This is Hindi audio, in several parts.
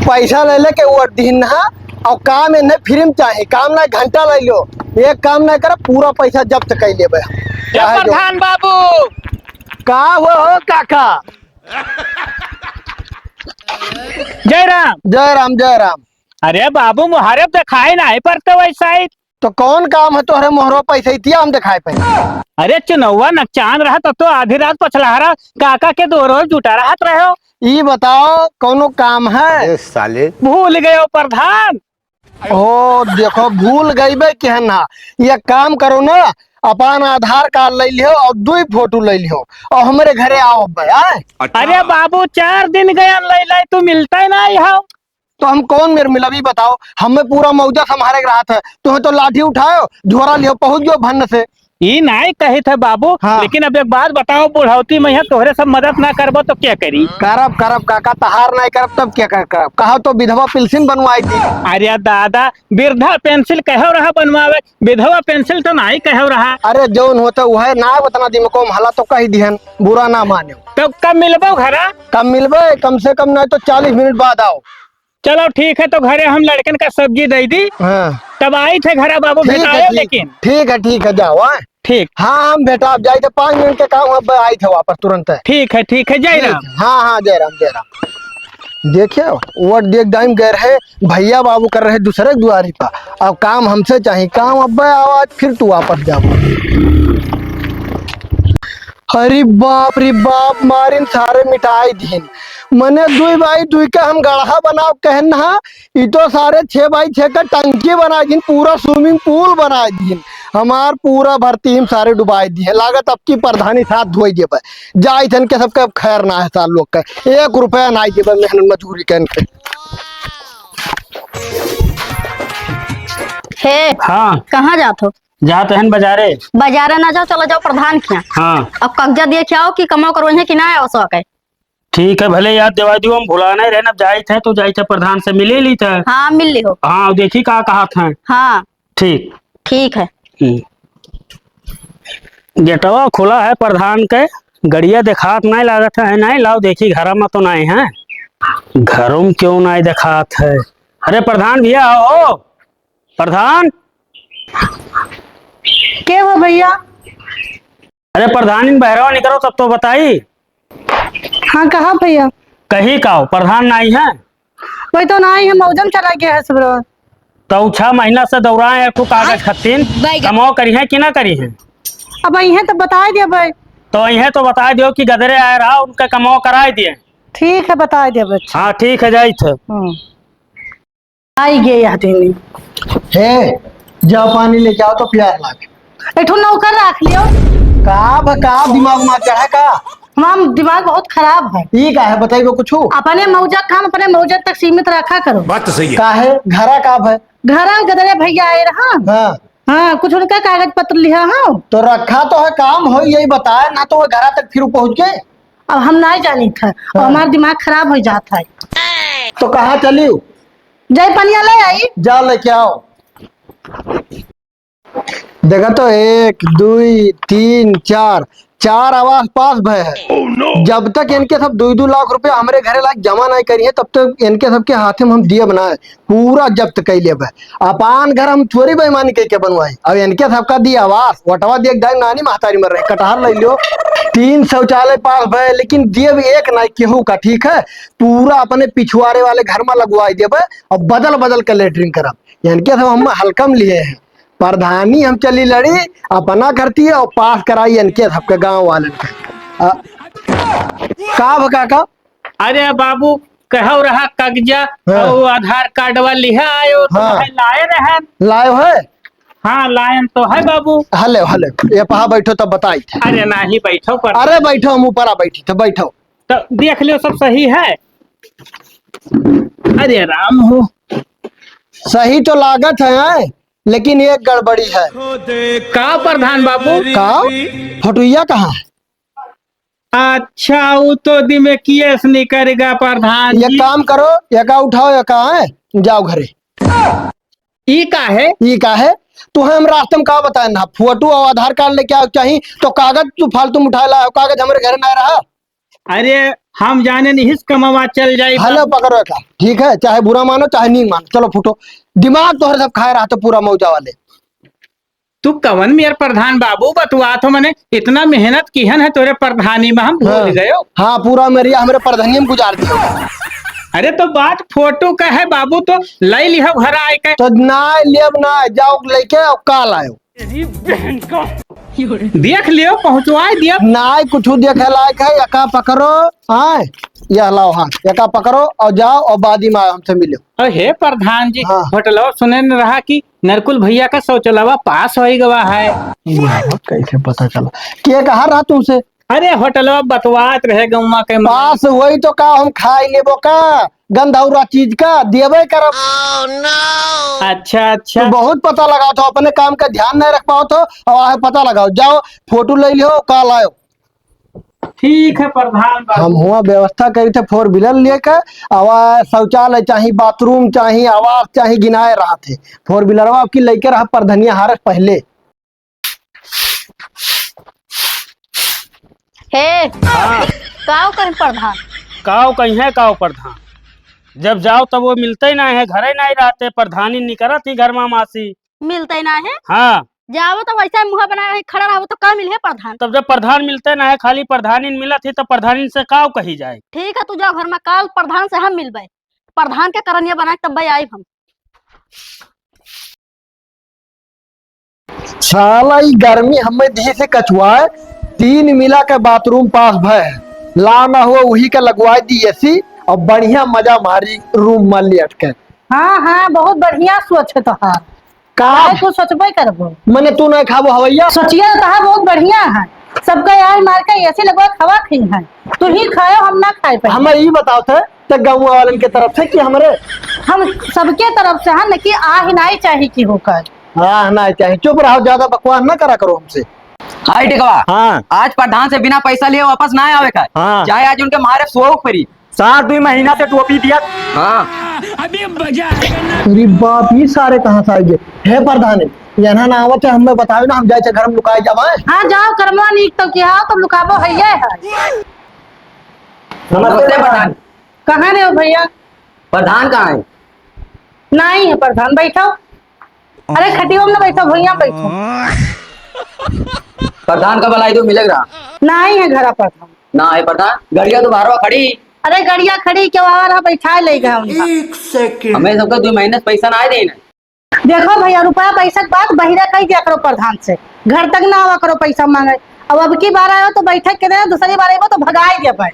पैसा ले ले के वो दिन और काम इन्हें फ्री चाहिए, काम ना घंटा ले लो, एक काम ना करे पूरा पैसा जब्त कर ले। प्रधान बाबू का हो काका? जय राम। जय राम जय राम। अरे बाबू मुहारे दिखाई नहीं पड़ते वैसा ही। तो कौन काम है तोहरे मोहरो पैसा इतिया हम दिखाए पे? अरे चुनौवा नकचान रहा तब तो आधी रात पछलहारा काका के दो रोज जुटा रहा रहे हो। ये बताओ कौनो काम है? साले भूल गए हो प्रधान। ओ देखो भूल गई के ना, ये काम करो ना, अपन आधार कार्ड ले लियो और 2 फोटो ले लियो और हमारे घरे आओ भाई। अरे बाबू 4 दिन गया ले तू मिलता ही नहीं हो। तो हम कौन मेरे मिला भी बताओ, हमें पूरा मौजा संभाले रहा था, तुम्हें तो लाठी उठाओ झोरा लियो पहुंच गयो भन्न से। ये नहीं कही थे बाबू। हाँ। लेकिन अब एक बात बताओ, बुढ़ौती में तोहरे सब मदद ना करबो तो क्या करी? करब करब काका, तहार नहीं करब तब क्या करब? कहा तो विधवा पेंशन बनवाई थी। अरे दादा वृद्धा पेंसिल कहो रहा बनवावे, विधवा पेंसिल तो नहीं कहो रहा। अरे जौन होता वह ना बतना दी को हला तो कही दिहन, बुरा ना माने। तो कब मिलबो घरा? कब मिलबे? कम से कम नहीं तो 40 मिनट बाद आओ। चलो ठीक है, तो घरे हम लड़कन का सब्जी दे दी। हाँ तब आई थे घरा बाबू भेटाए। लेकिन ठीक है जाओ। ठीक। हाँ हम भेटा जाए थे, 5 मिनट के काम अब आई थे वापस तुरंत। ठीक है जय राम। हाँ हाँ जय राम जय राम। देखिए वो देख दाइम गए रहे भैया बाबू कर रहे दूसरे दुआरी पर, अब काम हमसे चाहिए, काम अब आवाज फिर तू वापस जाओ। अरे बाप रे बाप, मारिन सारे मिटाई दिन मने 2x2 का हम गढ़ा बनाओ कहना, ये तो सारे 6x6 का टंकी बना दिन, पूरा स्विमिंग पूल बना दिन, हमार पूरा भर्ती हम सारे डुबाई दिए। लागत अब की प्रधानी साथ धोई देवे जाए थन के सबका खैर ना है, साल लोग का 1 रुपया ना देवे मेहनत मजदूरी के। हे हाँ कहाँ जात हो? जाते हैं बाजारे। बाजारे ना जाओ, चलो जाओ प्रधान के यहाँ। हाँ अब कागजा दिए क्या हो कि कमाओ करो कि ना है सो के। ठीक है, भले याद दिवा दियो, हम भुला नहीं रहना। जाए थे तो जाए थे प्रधान से मिले ली थे। हाँ मिल ली हो। हाँ देखी कहा था। हाँ ठीक ठीक है। गेटवा खुला है प्रधान के, गड़िया देखात नहीं लागत है। नहीं लाओ देखी घर में तो नहीं है, घरों में क्यों नहीं देखात है? अरे प्रधान भैया आओ। प्रधान क्या हुआ भैया? अरे प्रधान इन बहरवा निकलो तब तो बताई। हाँ कहा भैया? कही का प्रधान नहीं है? वही तो नहीं है, मौजम चला गया है सब। तो 6 महीना से दौड़ाए एक कागज खत्तीन, कमाओ करी है कि ना करी है? अब यही तो बता दिया भाई। तो यही तो बता दियो कि गदरे आए रहा, उनका कमाओ कराए दिए। ठीक है बता दिया बच्चा। हाँ ठीक है जाई थे। आई गए यहाँ दिन। हे जाओ पानी लेके आओ तो प्यार लागे। एक नौकर रख लियो। का दिमाग में चढ़ा का? हमारा दिमाग बहुत खराब है। ये का है बताइए कुछ? अपने मौजा काम अपने मौजा तक सीमित रखा करो। बात तो सही है। का है घरा का है? घर गदरे भैया आए रहा। हाँ हाँ कुछ उनका कागज पत्र लिया। हाँ तो रखा तो है, काम हो यही बताया ना, तो घरा तक फिर पहुंच गए। अब हम नहीं जानी था और हमारा दिमाग खराब हो जाता है। तो कहाँ चली? जय पनिया ले आई। जा लेके आओ। देखा तो 1 2 3 4 आवास पास भय है। जब तक इनके सब 2-2 लाख रुपया हमारे घरे लायक जमा नहीं करी है, तब तक इनके सबके हाथे में हम दिए बनाए पूरा जब्त कर ले। अपान घर हम चोरी बेईमानी करके बनवाए, अब इनके सबका दिया आवास वटवा देख दाई नानी महतारी मर रहे, कटहर ले लियो 3 शौचालय पास भय, लेकिन दिए भी एक नहीं केहू का। ठीक है, पूरा अपने पिछुआरे वाले घर में लगवाई देवे और बदल बदल कर लेटरिन करब। इनके सब हम हल्कम लिए हैं, प्रधानी हम चली लड़ी अपना करती है और पास कराई इनके सबके गांव वाले का। अरे बाबू कहो रहा कागजा हाँ। और आधार कार्ड वाला लिहा आयो तो हाँ। लाए रहे। लायो है? हाँ लायन तो है बाबू। हले ये पहा बैठो तब बताई थे। अरे नहीं बैठो पर। अरे बैठो, हम ऊपर बैठी थे, बैठो तो देख लियो सब सही है। अरे राम हो, सही तो लागत है, लेकिन एक गड़बड़ी है। का प्रधान बाबू? का फटुइया कहाँ है? अच्छा वो तो दिमे केस नहीं करेगा प्रधान ये जी। काम करो, यका उठाओ, यका है जाओ घरे। ई का है? ये का है? तुम्हें हम रास्ते में का बताए ना, फोटो और आधार कार्ड लेके आओ चाहिए, तो कागज तू फालतू उठा ला, कागज हमारे घर ना रहा। अरे हम जाने नहीं कमावा चल जाए। हेलो पकड़ो का, ठीक है, चाहे बुरा मानो चाहे नहीं मानो, चलो फूटो। दिमाग तोहरे सब खाए रहा तो पूरा मौजा वाले। तू कवन मेरे प्रधान बाबू बतुआ तो मैंने इतना मेहनत किहन है तोरे प्रधानी में, हम भूल गए। हाँ पूरा मेरी हमारे प्रधानी में गुजार दिया। अरे तो बात फोटो का है बाबू, तो ले लिहो घर आए के। तो ना लेब ना, जाओ लेके और काल आयो। देख लियो पहुंचवा दिया। ना कुछ देखे लायक है, यका पकड़ो। हाँ यह लाओ, हाँ यका पकड़ो और जाओ और बादी में हमसे मिलो। हे प्रधान जी, हाँ। होटल सुने न रहा कि नरकुल भैया का शौचालय पास हो गवा है। कैसे पता चला? के कहा रहा तुमसे? अरे होटल बतवात रहे गौवा के पास वही तो का हम खाई लेबो का गंधौरा चीज का देवे करब। अच्छा अच्छा। तो बहुत पता लगाओ तो, अपने काम का ध्यान नहीं रख पाओ तो और पता लगाओ। जाओ फोटो ले लियो, काल आयो। ठीक है प्रधान बाबू। हम हुआ व्यवस्था करी थे 4 व्हीलर लेकर, आवाज शौचालय चाहिए, बाथरूम चाहिए, आवास चाहिए, गिनाए रहा थे 4 व्हीलर आपकी लेकर रहा प्रधनिया हारस पहले। हे काव कहीं प्रधान काव कहीं है काव प्रधान, जब जाओ तब वो मिलते ही नहीं है, घरे नहीं रहते, प्रधानी नहीं करत ही घर में मासी। मिलते ना है। हाँ जाओ तो वैसा मुँह बना के खड़ा रहो तो का मिले प्रधान। तब जब प्रधान मिलते ना है, खाली प्रधानी मिलत ही, तो प्रधानी से काव कही जाए। ठीक है तू जाओ घर में, काल प्रधान से हम मिलबे, प्रधान के करनिया बना के तब आई हम। साला ई गर्मी हमें दी से कछुआ 3 मिला के बाथरूम पास भय ला ना हुआ वही का लगवा दी एसी और बढ़िया मजा मारी रूम में लेट के। हाँ हाँ बहुत बढ़िया सोच है तोहार। का तू सोचबे करबो, मने तू नहीं खाबो हवैया? सोचिए तोहार बहुत बढ़िया है। सबका यार मार के ऐसे लगवा खवा खी है, तू ही खाओ हम ना खाए पे। हमें ये बताओ थे तो गाँव वालन के तरफ से कि हमरे हम सबके तरफ से है न कि आ ही नहीं चाहिए कि होकर। हाँ नहीं चाहिए, चुप रहो, ज्यादा बकवास ना करा करो हमसे। हाय टिकवा, हाँ आज प्रधान से बिना पैसा लिए वापस ना आवे का। हाँ। चाहे आज उनके मारे शौक परी 7 महीना से टोपी दिया। हाँ अरे बाप ये सारे कहाँ से आएंगे? है प्रधान यहाँ ना आवत है, हमें बताओ ना, हम जाए घर में लुकाए जावाए। हाँ जाओ कर्मा नीक तो क्या तो लुकाबो है। नमस्ते प्रधान। कहाँ रे हो भैया? प्रधान कहाँ है? नहीं है प्रधान, बैठो। अरे खटियो में बैठो, भैया बैठो। प्रधान का भलाई तो मिलेगा नहीं है घर प्रधान। ना है प्रधान, गाड़िया तो बाहर खड़ी। अरे गाड़िया खड़ी क्यों आ रहा, बैठा लेगा उनका। हमें सबका 2 महीने से पैसा ना दे। देखो भैया रुपया पैसा के बात बहिरा कही दिया करो प्रधान से, घर तक ना आवा करो पैसा मांगे। अब की बार आयो तो बैठक के देना, दूसरी बार आयो तो भगाई दे पाए।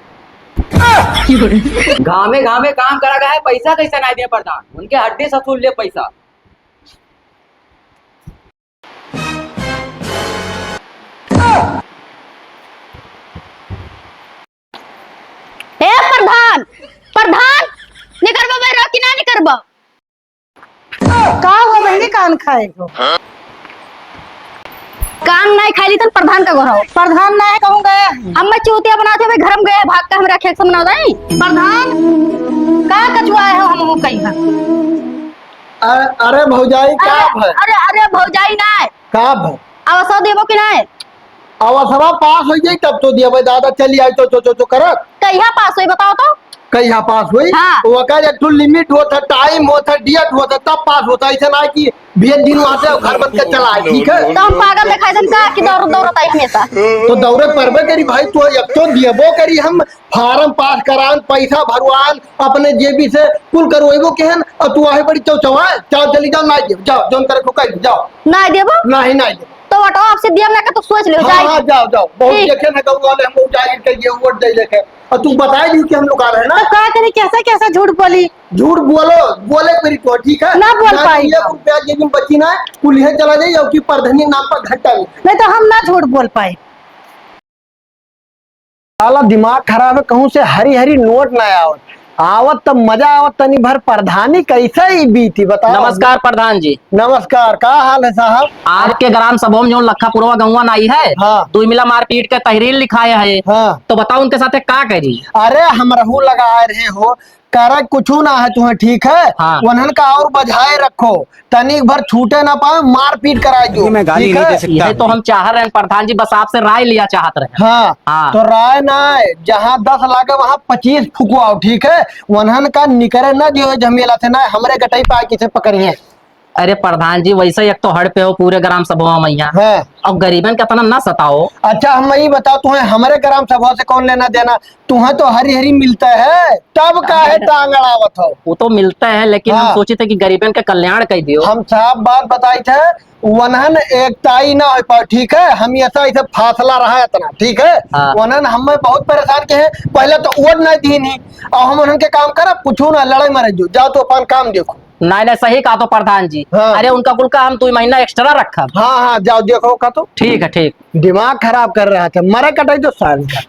घामे घामे काम करा गया है, पैसा कैसा ना दिया प्रधान? उनके हड्डी ससुर ले पैसा। हे प्रधान, प्रधान निकरबो बे रोकी ना निकरबो। का हो बहनी कान खाए हो? काम नहीं खाली तो प्रधान का घर हो। प्रधान ना है कहूँ गए। हम मैं चूतिया बनाते हुए घर में गए, भाग का हमरा खेत से बना दई। प्रधान का कचुआए हो हम कहीं है। अरे भौजाई का अरे अरे अरे भौजाई ना है, का भ अब सौ देबो कि नहीं? अवसरा पास हो जाई तब तो दिया दादा चली आई तो करत कहिया पास हुई बताओ तो। कहिया पास हुई? हाँ। वो का एक लिमिट होता, टाइम होता, डेट होता, तब पास होता। ऐसा ना कि 20 दिन वहां से घर बंद कर चला आए, ठीक है? तो हम पागल दिखाई दन का कि दौड़ता है हमेशा। तो दौरे परबे करी भाई, तो एक तो दियबो करी, हम फार्म पास करान, पैसा भरवान, अपने जेबी से कुल करवेबो केहन, और तू आहे बड़ी चौचवाए। चल चली जाओ, ना जाओ जोन करे ठुकाई जाओ। ना देबो नहीं तो हटो, आपसे दिया ना का तो सोच लो। हाँ हाँ जाओ जाओ, बहुत ठीक। देखे ना गाँव वाले हम जाहिर करिए वोट दे देखे, और तू बताए दी कि हम लोग आ रहे हैं ना। तो का करे, कैसा कैसा झूठ बोली। झूठ बोले मेरी तो ठीक है ना बोल पाई। रुपया जेब में बची ना है, पुलिस चला जाए और की प्रधानी नाम पर घंटा नहीं तो हम ना झूठ बोल पाए। साला दिमाग खराब है, कहूँ से हरी हरी नोट ना आवत आवत तब मजा आवत तनी भर। प्रधानी कैसे ही बीती बताओ। नमस्कार प्रधान जी। नमस्कार, का हाल है साहब? आज के ग्राम सभा में जो लखा गौवा नाई है, हाँ। 2 मिला मारपीट के तहरीर लिखाया है। हाँ। तो बताओ उनके साथ का करी? अरे हम रहू लगा रहे हो, कर कुछ ना है तुम्हें, ठीक है। हाँ। वनहन का और बजाए रखो, तनिक भर छूटे ना पाए, मार पीट कराए दो, ठीक है। यही तो हम चाह रहे हैं प्रधान जी, बस आपसे राय लिया चाहते रहे। हाँ, हाँ। तो राय ना है, जहाँ 10 लागे वहाँ 25 फुकवाओ, ठीक है। वनहन का निकरे ना जो झमेला थे ना, हमरे गटई पाए किसे पकड़िए। अरे प्रधान जी, वैसे ही एक तो हड़ पे हो पूरे ग्राम सभा में यहाँ, हाँ। और गरीबन का तना ना सताओ। अच्छा हम यही बताओ, तुम्हें हमारे ग्राम सभा से कौन लेना देना, तुम्हें तो हरी हरी मिलता है, तब का है टांग अड़ावत हो। वो तो मिलता है, लेकिन हाँ। हम सोचे थे कि गरीबन का कल्याण कर दियो। हम साफ बात बताई थे, वनहन एकताई ना हो पाओ, ठीक है। हम ऐसा ऐसा फासला रहा इतना, ठीक है। हाँ। वनहन हमें बहुत परेशान के हैं, पहले तो वोट नहीं दी नहीं, और हम उनके काम करा पूछू ना, लड़ाई मारे जो जाओ तो अपन काम देखो। नहीं नहीं, सही कहा तो प्रधान जी। हाँ। अरे उनका कुल का हम 2 महीना एक्स्ट्रा रखा। हाँ हाँ, जाओ देखो का तो ठीक है, ठीक। दिमाग खराब कर रहा था, मरे कटाई तो साल का।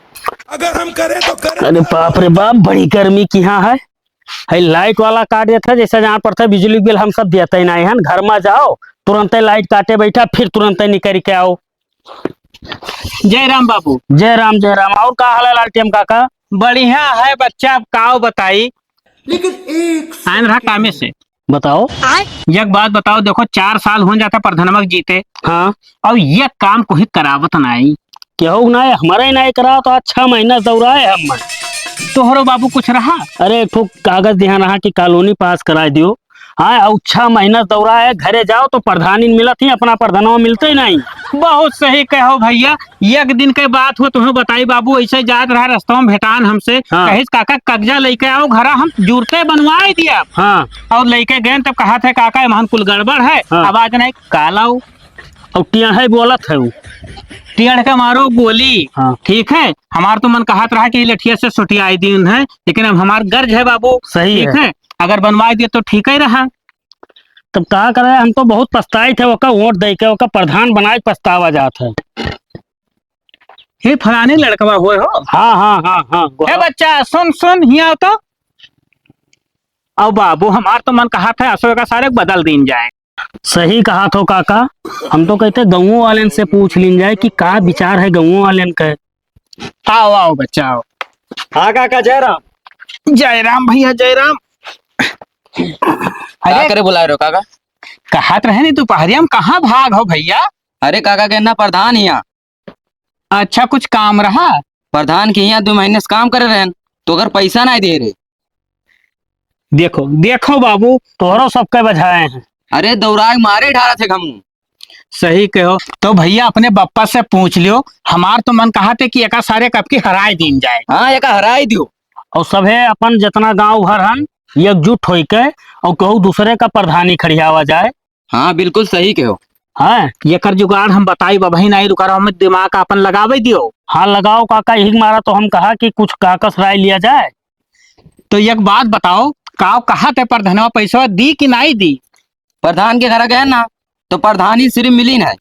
अगर हम करें तो करें। अरे बाप रे बाप, बड़ी गर्मी की यहाँ है लाइट वाला काट देता है, जैसे जहाँ पर था बिजली बिल हम सब देते ही नहीं है। घर में जाओ तुरंत लाइट काटे बैठा, फिर तुरंत निकल के आओ। जय राम बाबू। जय राम जय राम। और का हाल है लालटेम काका? बढ़िया है बच्चा, काओ बताई। लेकिन एक आन रहा कामे से। बताओ। एक बात बताओ, देखो 4 साल हो जाता प्रधानमक जीते, हाँ, और ये काम को ही करावत नहीं। केहू ना हमारा ही नहीं करा तो 6 महीना दौड़ा है हम। तोहरो बाबू कुछ रहा? अरे एक ठो कागज दिया रहा कि कॉलोनी पास करा दियो। हाँ, और 6 महीना दौड़ा है, घरे जाओ तो प्रधानी मिलत ही, अपना प्रधानवा मिलते ही नहीं। बहुत सही कहो भैया। एक दिन के बात हो तुम्हें बताई बाबू, ऐसे जात रहा रास्ता में भेटान हमसे, हाँ। कहिस काका कब्जा लेके आओ घरा, हम जुड़ते बनवाए दिया। हाँ, और लेके गए तब कहा थे काका एमहन कुल गड़बड़ है। हाँ। आवाज नहीं कालाऊ, और टिया बोलत है वो। टियड़ के मारो गोली। हाँ। ठीक है, हमार तो मन कहत रहा कि लठिया से सुटियाई दी है, लेकिन अब हमार गर्ज है बाबू। सही ठीक है। है, अगर बनवा दिए तो ठीक ही रहा। तब कहा करे, हम तो बहुत पछताए थे, ओका वोट दे के ओका प्रधान बनाए पछतावा जात है। हे फलाने लड़कवा हुए हो। हाँ हाँ हाँ हाँ। हे बच्चा सुन सुन, हिया तो। अब बाबू हमार तो मन कहा था असो का सारे बदल दिन जाए। सही कहा तो काका, हम तो कहते गाँवों वाले से पूछ लीन जाए कि का विचार है गाँवों वाले का। आओ आओ बच्चा आओ। हाँ काका, जय राम। जय राम भैया, जय राम। क्या अरे करे बुलाए रहो काका? कहत रहे नहीं दोपहरिया में कहाँ भाग हो भैया? अरे काका कहना प्रधान यहाँ, अच्छा कुछ काम रहा? प्रधान के यहाँ 2 महीने से काम करे रहे, तो अगर पैसा नहीं दे रहे। देखो देखो बाबू, तोहरो सबके बजाए हैं। अरे दौड़ाए मारे ढारा थे हम। सही कहो तो भैया अपने बप्पा से पूछ लियो। हमार तो मन कहा थे कि एका सारे कब की हराए दिन जाए। हाँ, एक हराई दियो। और सभे अपन जितना गांव भर हन एकजुट हो के और कहू दूसरे का प्रधानी खड़ियावा जाए। हाँ बिल्कुल सही कहो। हाँ ये कर जुगाड़ हम बताई बबही नहीं रुका रहो, हमें दिमाग अपन लगावे दियो। हाँ लगाओ काका, यही मारा तो हम कहा कि कुछ काकस राय लिया जाए। तो एक बात बताओ, काव कहा थे प्रधानवा पैसा दी कि नहीं दी? प्रधान के घर गए ना तो प्रधान ही सिर्फ मिली ना।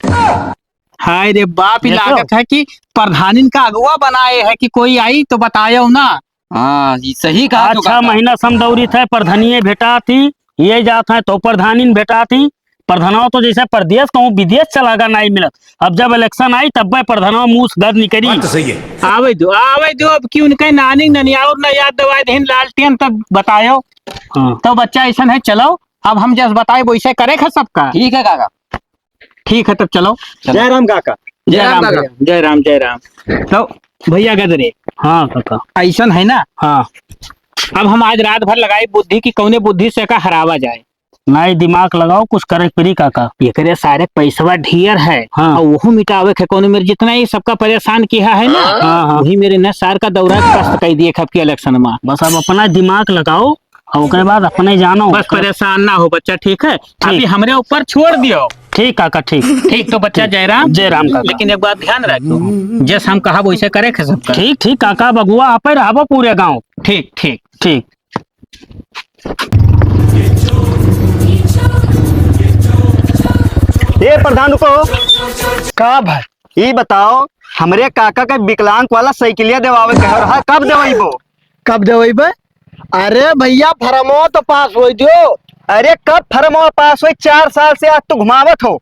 हाय रे बाप, ही देखो। लागत है कि प्रधानी का अगुआ बनाए है कि कोई आई तो बतायो ना। हाँ ये सही कहा तो 6 काका। महीना समदौरी थे, प्रधानिये भेटा थी, ये जात है तो प्रधानी भेटा थी। प्रधानवा तो जैसे प्रदेश कहूँ विदेश चलागा नहीं मिलत। अब जब इलेक्शन आई तब मैं प्रधानवा मुंह से गद निकली। बात तो सही है। आवे दो अब कि उनके नानी ननियावर न याद दवाई देन लालटेन तब बतायो। हाँ, तो बच्चा ऐसा है, चलो अब हम जैसे बताए वैसे करे है सबका। ठीक है काका। ठीक है तब चलो। जय राम काका। जय राम काका। भैया, जय राम जय राम। तो भैया गदरे हाँ काका। ऐसा है ना, हाँ, अब हम आज रात भर लगाई बुद्धि की कौने बुद्धि से का हरावा जाए। नहीं दिमाग लगाओ, कुछ करे परी काका। ये करे सारे पैसवा ढेर है। हाँ। और वो मिटावे के कौन मेरे जितना ही सबका परेशान किया है ना। हाँ, हाँ। वही मेरे न सार का दौरा कष्ट कर दिए खप के इलेक्शन में। बस अब अपना दिमाग लगाओ और उसके बाद अपने जानो। बस परेशान ना हो बच्चा, ठीक है? अभी हमरे ऊपर छोड़ दियो। ठीक काका, ठीक। ठीक तो बच्चा जय राम। जय राम काका। लेकिन एक बात ध्यान रखो, जैसे हम कहा वैसे करे के सबका। ठीक ठीक काका, बगुआ आप ही रहबो पूरे गांव। ठीक ठीक। ठीक। ये प्रधान को का भाई ये बताओ, हमरे काका का विकलांग वाला साइकिलिया देवावे कह रहा, कब देवाइबो? कब देवेबे? अरे भैया फरमो तो पास हो दियो। अरे कब फर्मवा पास हुई? 4 साल से आज तो घुमावत हो।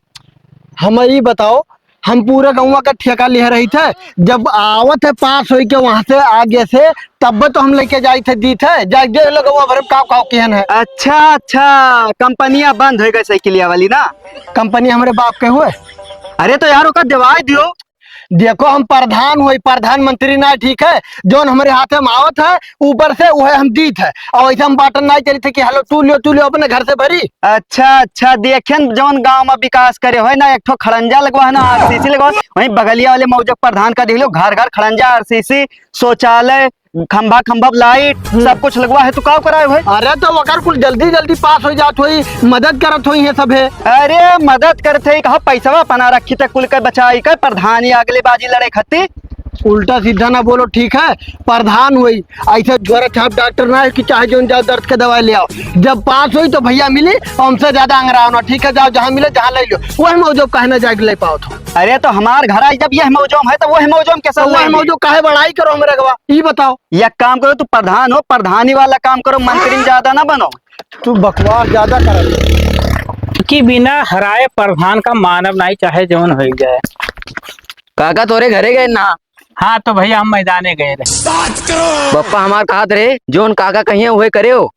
हम ये बताओ, हम पूरे गौवा का ठेका ले रही थे। जब आवत है पास हो के वहां से आगे से तब तो हम लेके जाई थे दी थे जाके लोग गौवा भर काव काव केहन है। अच्छा अच्छा, कंपनियां बंद हो गई साइकिलिया वाली ना। कंपनी हमारे बाप के हुए। अरे तो यार ओका दिवाई दियो। देखो हम प्रधान हुए, प्रधानमंत्री ना, ठीक है, जोन हमारे हाथ में आवत है ऊपर से वह हम दी थे और ऐसा हम बाटन नहीं करी थे कि हेलो तू लियो अपने घर से भरी। अच्छा अच्छा, देखें जौन गांव में विकास करे हो ना, एक ठो खड़ंजा लगवा है ना, आरसीसी लगवा, वहीं बगलिया वाले मौजक प्रधान का देख लो, घर घर खड़ंजा, आरसीसी, शौचालय, खंभा खंभा लाइट सब कुछ लगवा है। तो का कराए भाई? अरे तो वकर कुल जल्दी जल्दी पास हो जात हुई, मदद करत हुई है सब है। अरे मदद करते कहा पैसा पना रखी तक कुल के बचाई कर प्रधान अगले बाजी लड़े खत्ती। उल्टा सीधा ना बोलो, ठीक है, प्रधान हुई ऐसे ज्वर छाप डॉक्टर ना है कि चाहे जो जाओ दर्द के दवाई ले आओ। जब पास हुई तो भैया मिली और हमसे ज्यादा अंगरा होना, ठीक है, जाओ जहाँ मिले जहाँ ले लो, वही मौजूद कहे ना जाके ले पाओ। तो अरे तो हमार घर आई जब यह मौजूम है तो वह मौजूम कैसे वही मौजूद काहे बड़ाई करो मेरे गवा, ये बताओ। यह काम करो, तू प्रधान हो, प्रधानी वाला काम करो, मंत्री ज्यादा ना बनो। तू बकवास ज्यादा कर कि बिना हराए प्रधान का मानव नहीं, चाहे जौन हो जाए। काका तोरे घरे गए ना? हाँ तो भैया हम मैदाने गए रहे। बात करो। पप्पा हमार कहा रे जोन काका कहिए हुए करे हो।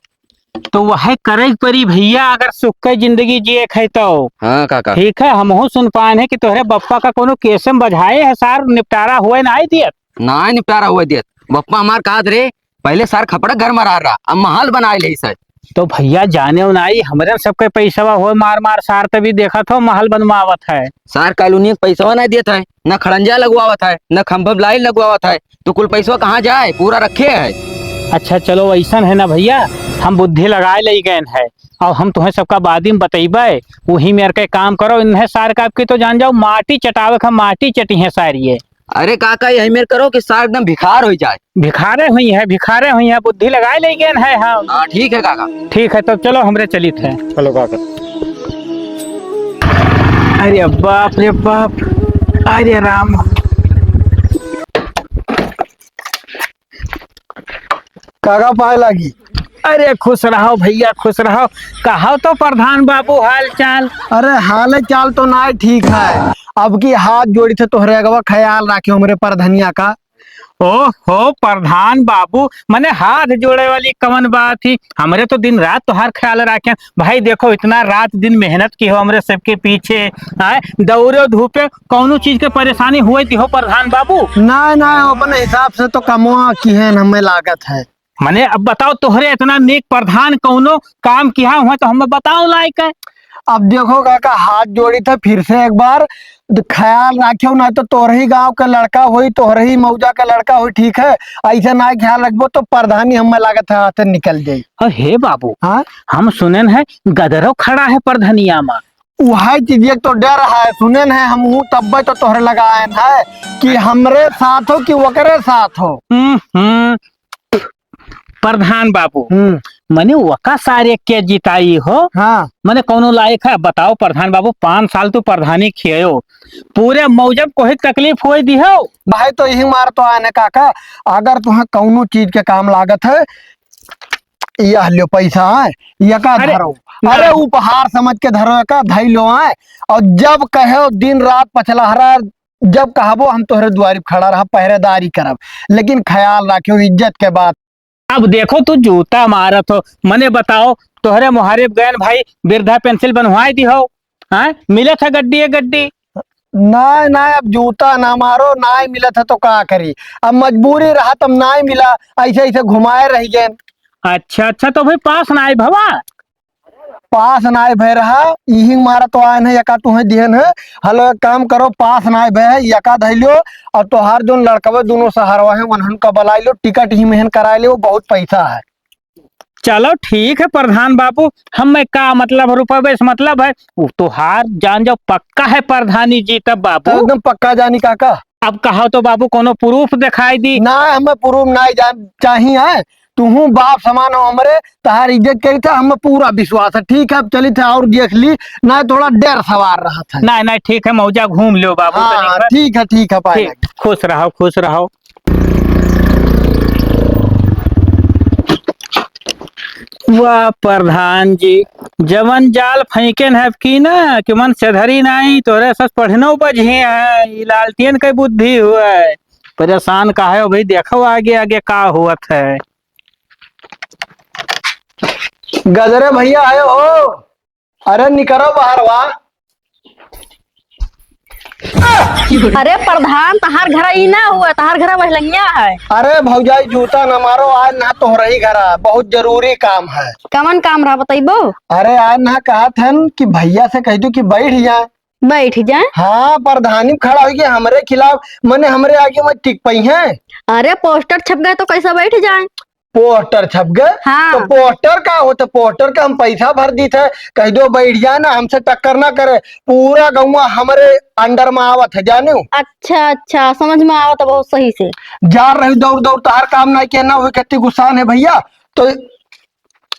तो वह करे परी भैया, अगर सुख के जिंदगी जिए है तो। हाँ काका। ठीक है, हमहू सुन पाए हैं कि तोहरे बप्पा का कोनो केस में बझाए है, सार निपटारा हुए ना दियत ना निपटारा हुआ दियत। पप्पा हमार कहा रे पहले सार खपड़ा घर मरा रहा, अब महल बनाए ले सर। तो भैया जाने उनाई हमरे सबके पैसा हो मार मार, सार तभी देखा था महल बनवावत है। सार कॉलोनी पैसा नहीं देता है, न खड़ंजा लगवावत है, न खंभा लाइट लगवावत है, तो कुल पैसा कहाँ जाए, पूरा रखे है। अच्छा चलो ऐसा है ना भैया, हम बुद्धि लगाए ले गए है और हम तुम्हें सबका बादी में बतेबे, वही मेरे के काम करो। इन्हें सार का आपकी तो जान जाओ माटी चटावे का, माटी चटी है सारी ये। अरे काका यही मेरे करो कि सार एकदम भिखार हो जाए। भिखारे हुई है, बुद्धि लगाए ले गए है हम। हाँ ठीक है काका। ठीक है, तो चलो हमरे चली थे। चलो काका। अरे बाप रे बाप, अरे राम। काका पाए लगी। अरे खुश रहो भैया, खुश रहो। कहो तो प्रधान बाबू हाल चाल। अरे हाल चाल तो ना ठीक है, अब की हाथ जोड़ी थे तोहरे अगवा, ख्याल रखे हमरे पर धनिया का। ओहो प्रधान बाबू, मने हाथ जोड़े वाली कवन बात थी, हमरे तो दिन रात तो हर ख्याल रखे भाई। देखो इतना रात दिन मेहनत की हो हमरे सबके पीछे, आए दौड़े धूपे, कौनो चीज के परेशानी हुई थी हो प्रधान बाबू? ना अपने हिसाब से तो कमवा की है हमें लागत है। मने अब बताओ तोहरे इतना नेक प्रधान कौनो काम किया हुआ तो हमें बताओ लायक है। अब देखो काका हाथ जोड़ी था फिर से एक बार, ख्याल रखियो ना तो तोहरे ही गांव का लड़का हुई, तोहरे ही मौजा का लड़का हुई, ठीक है, ऐसा ना ख्याल रखबो तो प्रधानी हमें लागत है हाथ निकल जाये। हे बाबू, हाँ हम सुनन है गदरो खड़ा है प्रधनिया में, वही चीज तो डर है, सुनन है हम तब तो तोहरे लगाए है कि हमरे साथ हो कि वकरे साथ हो। प्रधान बाबू मने वका सारे के जिताई हो। हाँ मने कौनो लायक है बताओ प्रधान बाबू, 5 साल तो प्रधानी खियो, पूरे मौजब को ही तकलीफ हुई दी हो भाई। तो यही मार तो आने काका, अगर तुम्हें कौनो चीज के काम लागत है, यह लो पैसा है, यह का धरो, अरे उपहार समझ के धरो का धई लो है, और जब कहो दिन रात पछलहरा, जब कहबो हम तोहरे द्वारी खड़ा रहा, पहरेदारी करब, लेकिन ख्याल रखियो इज्जत के बात। अब देखो तू जूता मारत हो, मने बताओ तोहरे मुहारिब गैन भाई वृद्धा पेंसिल बनवाई दी हो, हाँ मिले था गड्डी? ना अब जूता ना मारो, ना ही मिला था तो क्या करी, अब मजबूरी रहा तब ना ही मिला, ऐसे घुमाए रही गए। अच्छा तो भाई पास ना आई भवा, पास नाय भय रहा, यही मारा तो आयन है, यका तुम्हें दिहन है, हलो एक काम करो, पास नाय भय यका धैलो और तोहार जो लड़कवे दोनों सहारवा है वनहन का बलाई लो, टिकट ही मेहन कराए ले, वो बहुत पैसा है। चलो ठीक है प्रधान बाबू, हम का मतलब रुपये बेस मतलब है, तोहार जान जाओ पक्का है प्रधानी जी तब बाबू, तो एकदम पक्का जानी काका। अब कहो तो बाबू कोनो प्रूफ दिखाई दी ना, हमें प्रूफ ना जान चाहिए, तुहू बाप समान हो हमरे, तहार इज्जत करी था, हमें पूरा विश्वास है, ठीक है। अब चली थे और देख ली ना, थोड़ा डर सवार रहा था। नहीं ठीक है, मौजा घूम लो बाबू। हाँ, ठीक है पाए, खुश रहो। वाह प्रधान जी, जवन जाल फेंके है की ना कि मन से धरी नहीं तोरे सच पढ़नो बझे है, ई लालटेन के बुद्धि हुआ है। परेशान का है भाई, देखो आगे आगे का हुआ है। गजरे भैया आए हो, अरे निकलो बाहर वाह। अरे प्रधान तहार घर ही ना हुआ, तहार घर वहलंगिया है। अरे भौजाई जूता न मारो, आज ना तोहरे घर आ, बहुत जरूरी काम है। कमन काम रहा बताइबो। अरे आज ना कहा था कि भैया से कह दू कि बैठ जाए। बैठ जाए। हाँ प्रधानी खड़ा हो गया हमरे खिलाफ, मने हमरे आगे में टिक पई है। अरे पोस्टर छप गए तो कैसे बैठ जाए। पोस्टर छप गए। हाँ। तो पोस्टर का होता, पोस्टर का हम पैसा भर दी थे, कह दो बैठ जाए ना, हमसे टक्कर ना करे। पूरा गौवा हमारे अंडर में आवत है, जाने हो? अच्छा अच्छा समझ में आवा तो बहुत सही से। जा रही दौड़ दौड़ तो हर काम ना कहना हुई, कितनी गुस्सान है भैया। तो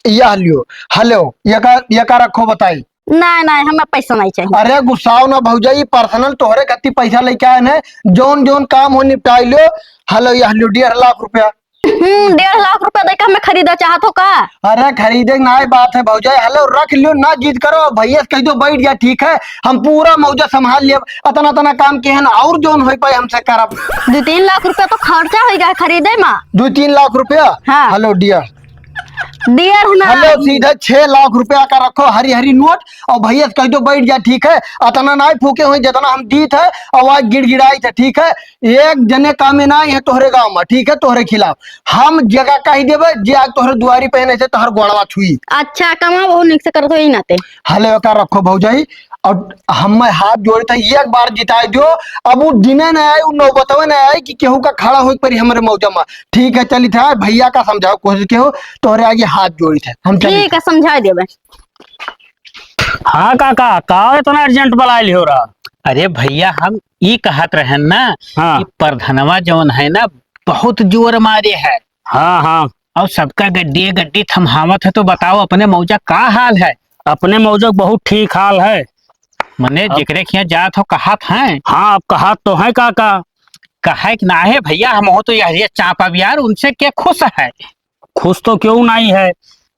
यह लियो, हेलो यका रखो बताई। नहीं नहीं हमें पैसा नहीं चाहिए। अरे गुस्साओ ना भौजाई, पर्सनल तोहरे कति पैसा लेके आए हैं, जोन जोन काम हो निपटाई लो। हेलो यह लियो 1.5 लाख रुपया। 1.5 लाख रुपया देकर हमें खरीदा चाहत हो का। अरे खरीदे ना बात है भौजाई, हेलो रख लियो ना, जीत करो भैया से कह दो बैठ जा, ठीक है हम पूरा मौजा संभाल लियो। अतना तना काम के है ना, और जोन हो पाए हमसे करब। 2-3 लाख रुपया तो खर्चा हो गया खरीदे में। 2-3 लाख रुपया। हाँ। हेलो डियर, डियर है ना। हेलो सीधा 6 लाख रुपया का रखो, हरी हरी नोट, और भैया से कह दो बैठ जा, ठीक है। अतना ना फूके हुए जितना हम जीत है, आवाज गिड़गिड़ाई थे, ठीक है। एक जने कामे ना है तोहरे गांव में, ठीक है, तोहरे खिलाफ हम जगह कही देवे जे आज तोहरे दुआरी पहने से तोहर गोड़वा छुई। अच्छा कमा बहुत निक से करते ही नाते। हेलो का रखो भौजाई, और हम हाथ जोड़े थे, एक बार जिताए दो। अब वो दिने न आए, वो नौबतवे न आए कि केहू का खड़ा हो पर हमारे मौजा में, ठीक है चली था भैया का समझाओ कोशिश के हो, तोहरे आगे हाथ जोड़ी थे हम। ठीक है समझा देवे। हाँ काका का इतना अर्जेंट बुला लियो रहा। अरे भैया हम ये कहत रहे ना हाँ। कि प्रधनवा जौन है ना बहुत जोर मारे है, हाँ हाँ और सबका गड्डी गड्डी थमहावत है। तो बताओ अपने मौजा का हाल है? अपने मौजक बहुत ठीक हाल है। मने जिक्रे खिया जात हो कहत हैं। हाँ अब कहा तो है काका। कहे कि ना है भैया, हम हो तो यह चापा बिहार उनसे क्या खुश है। खुश तो क्यों नहीं है,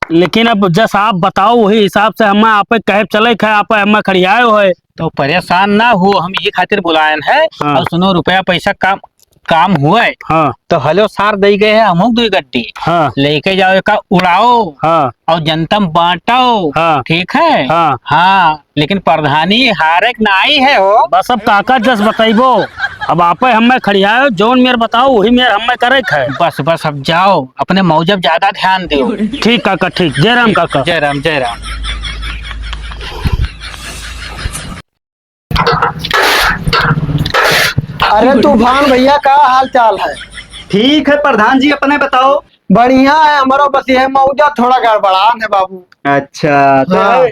लेकिन अब जस आप बताओ वही हिसाब से हम आप कहे चले खे आप हमें खड़ियाए हो है। तो परेशान ना हो, हम ये खातिर बुलायन है। हाँ। और सुनो रुपया पैसा काम हुआ है हाँ तो हलो सार दे गए हैं, हम 2 गड्डी हाँ लेके जाओ का उड़ाओ हाँ और जनतम बांटो। हाँ। ठीक है। हाँ। हाँ लेकिन प्रधानी हारे ना आई है हो। बस अब काका जस बताइबो, अब आप हमें खड़ियाए जोन मेरे बताओ वही मेरे हमें करे है। बस बस अब जाओ, अपने मौजब ज्यादा ध्यान दो। ठीक काका ठीक, जय राम काका। जय राम जय राम। अरे तूफान भैया का हाल चाल है? ठीक है प्रधान जी, अपने बताओ। बढ़िया है हमारो, बस यह मौजा थोड़ा गड़बड़ान है बाबू। अच्छा तो हाँ।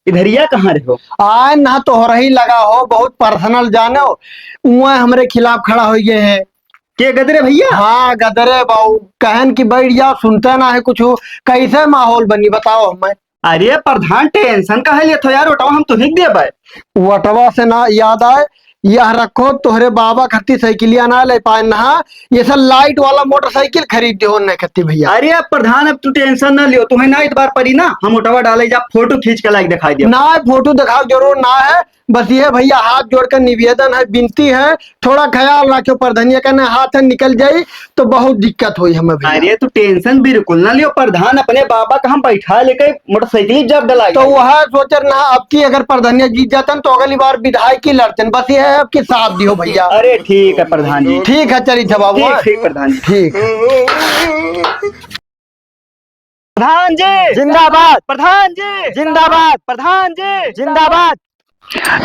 इधरिया कहाँ रहो? आए ना तोहरा ही लगा हो, बहुत पर्सनल जानो, उहाँ हमरे खिलाफ खड़ा हो गए हैं। के गदरे भैया? हाँ गदरे बाबू, कहन की बैठ जाओ, सुनते ना है कुछ। कैसे माहौल बनी बताओ हमें। अरे प्रधान टेंशन का है लिए तो यार, उठाओ हम तो हिक दे भाई। वटवा से ना याद आए, यह रखो तोहरे बाबा खत्ती साइकिलिया ना ले पाए ना, ये सब लाइट वाला मोटरसाइकिल खरीद दो न खत्ती भैया। अरे अब प्रधान अब तू टेंशन ना लियो, तुम्हें ना इतबार पड़ी ना, हम उठवा डाले जा, फोटो खींच के लाइक दिखाई दिया। ना फोटो दिखाओ जरूर ना है, बस ये भैया हाथ जोड़कर निवेदन है, विनती है, थोड़ा ख्याल रखो। प्रधानिया का हाथ है निकल जाये तो बहुत दिक्कत हुई हमें भैया। अरे तू टेंशन बिल्कुल ना लियो, प्रधान अपने बाबा का हम बैठा लेके मोटरसाइकिल जब डला तो वह सोच ना, अब की अगर प्रधानिया जीत जातन तो अगली बार विधायक की लड़तन, बस ये है अब की साथ दियो भैया। अरे ठीक है प्रधान जी। ठीक है चलिए बाबू। ठीक ठीक प्रधान जी। ठीक। प्रधान जी जिंदाबाद, प्रधान जी जिंदाबाद, प्रधान जी जिंदाबाद।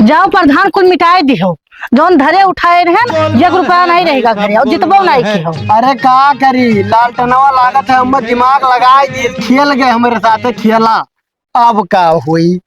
जाओ प्रधान कुल मिटाए दिहो, जोन धरे उठाए रहे ना, 1 रुपया नहीं रहेगा घरे, और जितबो नहीं की हो। अरे का करी, लालटनवा लागत है, हम दिमाग लगाए दिए, खेल गए हमारे साथ खेला, अब का हुई।